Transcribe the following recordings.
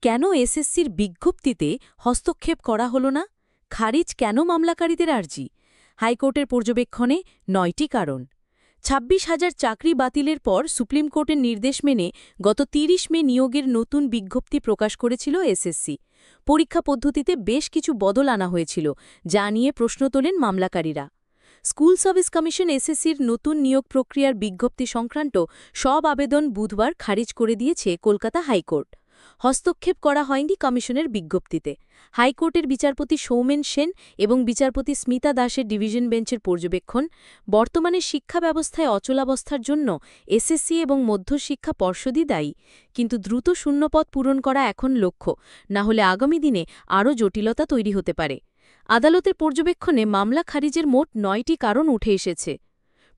কেন এসএসসির বিজ্ঞপ্তিতে হস্তক্ষেপ করা হল না? খারিজ কেন মামলাকারীদের আর্জি? হাইকোর্টের পর্যবেক্ষণে ৯টি কারণ। ২৬,০০০ চাকরি বাতিলের পর সুপ্রিম কোর্টের নির্দেশ মেনে গত ৩০ মে নিয়োগের নতুন বিজ্ঞপ্তি প্রকাশ করেছিল এসএসসি। পরীক্ষা পদ্ধতিতে বেশ কিছু বদল আনা হয়েছিল, যা নিয়ে প্রশ্ন তোলেন মামলাকারীরা। স্কুল সার্ভিস কমিশন এসএসসির নতুন নিয়োগ প্রক্রিয়ার বিজ্ঞপ্তি সংক্রান্ত সব আবেদন বুধবার খারিজ করে দিয়েছে কলকাতা হাইকোর্ট। হস্তক্ষেপ করা হয়নি কমিশনের বিজ্ঞপ্তিতে। হাইকোর্টের বিচারপতি সৌমেন সেন এবং বিচারপতি স্মিতা দাসের ডিভিশন বেঞ্চের পর্যবেক্ষণ, বর্তমানে শিক্ষা ব্যবস্থায় অচলাবস্থার জন্য এসএসসি এবং মধ্যশিক্ষা পর্ষদই দায়ী, কিন্তু দ্রুত শূন্যপদ পূরণ করা এখন লক্ষ্য, না হলে আগামী দিনে আরও জটিলতা তৈরি হতে পারে। আদালতের পর্যবেক্ষণে মামলা খারিজের মোট ৯টি কারণ উঠে এসেছে।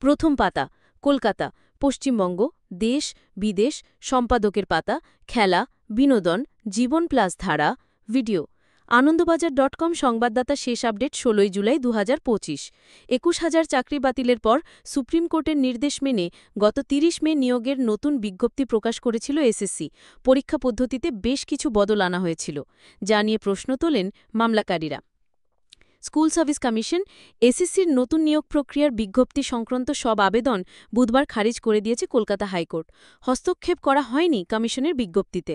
প্রথম পাতা, কলকাতা, পশ্চিমবঙ্গ, দেশ বিদেশ, সম্পাদকের পাতা, খেলা, বিনোদন, জীবন প্লাস ধারা, ভিডিও। আনন্দবাজার.com সংবাদদাতা শেষ আপডেট ১৬ জুলাই ২০২৫। ২১,০০০ চাকরি বাতিলের পর সুপ্রিম কোর্টের নির্দেশ মেনে গত ৩০ মে নিয়োগের নতুন বিজ্ঞপ্তি প্রকাশ করেছিল এসএসসি। পরীক্ষা পদ্ধতিতে বেশ কিছু বদল আনা হয়েছিল, যা নিয়ে প্রশ্ন তোলেন মামলাকারীরা। স্কুল সার্ভিস কমিশন এসএসসির নতুন নিয়োগ প্রক্রিয়ার বিজ্ঞপ্তি সংক্রান্ত সব আবেদন বুধবার খারিজ করে দিয়েছে কলকাতা হাইকোর্ট। হস্তক্ষেপ করা হয়নি কমিশনের বিজ্ঞপ্তিতে।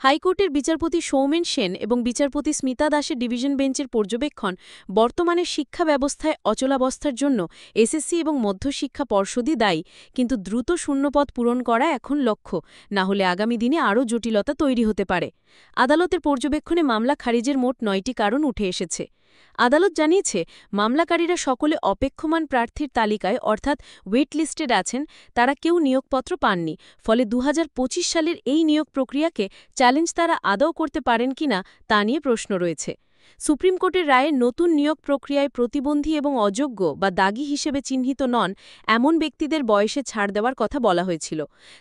হাইকোর্টের বিচারপতি সৌমেন সেন এবং বিচারপতি স্মিতা দাসের ডিভিশন বেঞ্চের পর্যবেক্ষণ, বর্তমানে শিক্ষা ব্যবস্থায় অচলাবস্থার জন্য এসএসসি এবং মধ্যশিক্ষা পর্ষদই দায়ী, কিন্তু দ্রুত শূন্যপদ পূরণ করা এখন লক্ষ্য, না হলে আগামী দিনে আরও জটিলতা তৈরি হতে পারে। আদালতের পর্যবেক্ষণে মামলা খারিজের মোট ৯টি কারণ উঠে এসেছে। আদালত জানিয়েছে, মামলাকারীরা সকলে অপেক্ষমান প্রার্থীর তালিকায় অর্থাৎ ওয়েট লিস্টেড আছেন, তারা কেউ নিয়োগপত্র পাননি। ফলে ২০২৫ সালের এই নিয়োগ প্রক্রিয়াকে চ্যালেঞ্জ তারা আদৌ করতে পারেন কিনা তা নিয়ে প্রশ্ন রয়েছে। সুপ্রিম কোর্টের রায়ে নতুন নিয়োগ প্রক্রিয়ায় প্রতিবন্ধী এবং অযোগ্য বা দাগী হিসেবে চিহ্নিত নন এমন ব্যক্তিদের বয়সে ছাড় দেওয়ার কথা বলা হয়েছিল।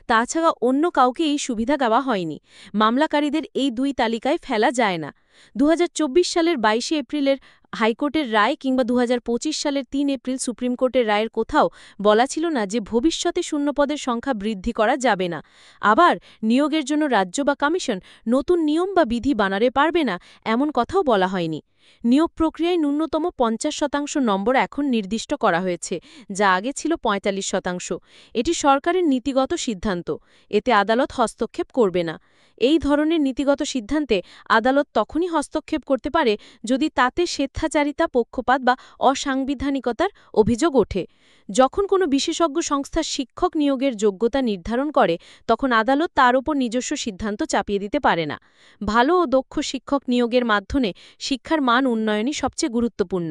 তাছাড়া অন্য কাউকে এই সুবিধা দেওয়া হয়নি। মামলাকারীদের এই দুই তালিকায় ফেলা যায় না। ২০২৪ সালের ২২ এপ্রিলের হাইকোর্টের রায় কিংবা ২০২৫ সালের ৩ এপ্রিল সুপ্রিম কোর্টের রায়ের কোথাও বলা ছিল না যে ভবিষ্যতে শূন্যপদের সংখ্যা বৃদ্ধি করা যাবে না। আবার নিয়োগের জন্য রাজ্য বা কমিশন নতুন নিয়ম বা বিধি বানাতে পারবে না, এমন কথাও বলা হয়নি। নিয়োগ প্রক্রিয়ায় ন্যূনতম ৫০% নম্বর এখন নির্দিষ্ট করা হয়েছে, যা আগে ছিল ৪৫%। এটি সরকারের নীতিগত সিদ্ধান্ত, এতে আদালত হস্তক্ষেপ করবে না। এই ধরনের নীতিগত সিদ্ধান্তে আদালত তখনই হস্তক্ষেপ করতে পারে যদি তাতে স্বেচ্ছাচারিতা, পক্ষপাত বা অসাংবিধানিকতার অভিযোগ ওঠে। যখন কোনো বিশেষজ্ঞ সংস্থা শিক্ষক নিয়োগের যোগ্যতা নির্ধারণ করে, তখন আদালত তার ওপর নিজস্ব সিদ্ধান্ত চাপিয়ে দিতে পারে না। ভালো ও দক্ষ শিক্ষক নিয়োগের মাধ্যমে শিক্ষার মান উন্নয়নই সবচেয়ে গুরুত্বপূর্ণ।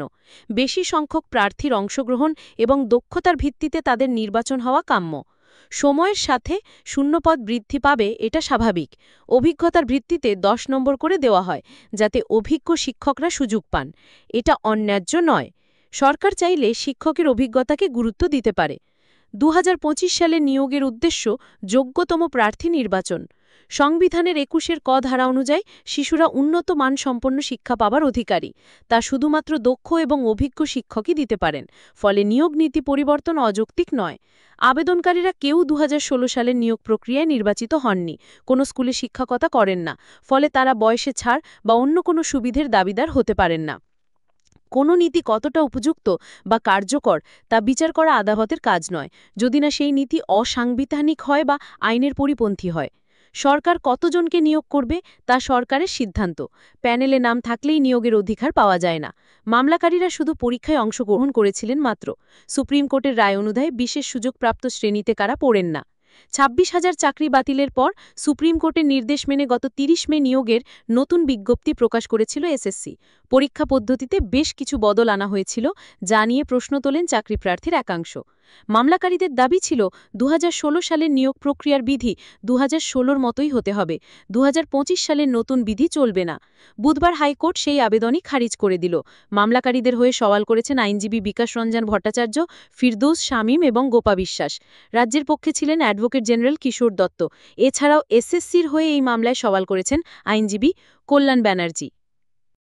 বেশি সংখ্যক প্রার্থীর অংশগ্রহণ এবং দক্ষতার ভিত্তিতে তাদের নির্বাচন হওয়া কাম্য। সময়ের সাথে শূন্যপদ বৃদ্ধি পাবে, এটা স্বাভাবিক। অভিজ্ঞতার ভিত্তিতে ১০ নম্বর করে দেওয়া হয়, যাতে অভিজ্ঞ শিক্ষকরা সুযোগ পান। এটা অন্যায্য নয়। সরকার চাইলে শিক্ষকের অভিজ্ঞতাকে গুরুত্ব দিতে পারে। ২০২৫ সালে নিয়োগের উদ্দেশ্য যোগ্যতম প্রার্থী নির্বাচন। সংবিধানের ২১ ক ধারা অনুযায়ী শিশুরা উন্নত মানসম্পন্ন শিক্ষা পাবার অধিকারী। তা শুধুমাত্র দক্ষ এবং অভিজ্ঞ শিক্ষকই দিতে পারেন। ফলে নিয়োগ নীতি পরিবর্তন অযৌক্তিক নয়। আবেদনকারীরা কেউ ২০১৬ সালের নিয়োগ প্রক্রিয়ায় নির্বাচিত হননি, কোনো স্কুলে শিক্ষকতা করেন না। ফলে তারা বয়সে ছাড় বা অন্য কোনো সুবিধের দাবিদার হতে পারেন না। কোনো নীতি কতটা উপযুক্ত বা কার্যকর তা বিচার করা আদালতের কাজ নয়, যদি না সেই নীতি অসাংবিধানিক হয় বা আইনের পরিপন্থী হয়। সরকার কতজনকে নিয়োগ করবে তা সরকারের সিদ্ধান্ত। প্যানেলে নাম থাকলেই নিয়োগের অধিকার পাওয়া যায় না। মামলাকারীরা শুধু পরীক্ষায় অংশগ্রহণ করেছিলেন মাত্র। সুপ্রিম কোর্টের রায় অনুযায়ী বিশেষ সুযোগপ্রাপ্ত শ্রেণীতে কারা পড়েন না। ২৬,০০০ চাকরি বাতিলের পর সুপ্রিম কোর্টের নির্দেশ মেনে গত ৩০ মে নিয়োগের নতুন বিজ্ঞপ্তি প্রকাশ করেছিল এসএসসি। পরীক্ষা পদ্ধতিতে বেশ কিছু বদল আনা হয়েছিল, যা নিয়ে প্রশ্ন তোলেন চাকরি প্রার্থীর একাংশ। মামলাকারীদের দাবি ছিল ২০১৬ সালের নিয়োগ প্রক্রিয়ার বিধি ২০১৬-র মতোই হতে হবে। ২০২৫ সালের নতুন বিধি চলবে না। বুধবার হাইকোর্ট সেই আবেদনই খারিজ করে দিল। মামলাকারীদের হয়ে সওয়াল করেছেন আইনজীবী বিকাশ রঞ্জন ভট্টাচার্য, ফিরদৌস শামীম এবং গোপা বিশ্বাস। রাজ্যের পক্ষে ছিলেন অ্যাডভোকেট জেনারেল কিশোর দত্ত। এছাড়াও এসএসসির হয়ে এই মামলায় সওয়াল করেছেন আইনজীবী কল্যাণ ব্যানার্জি।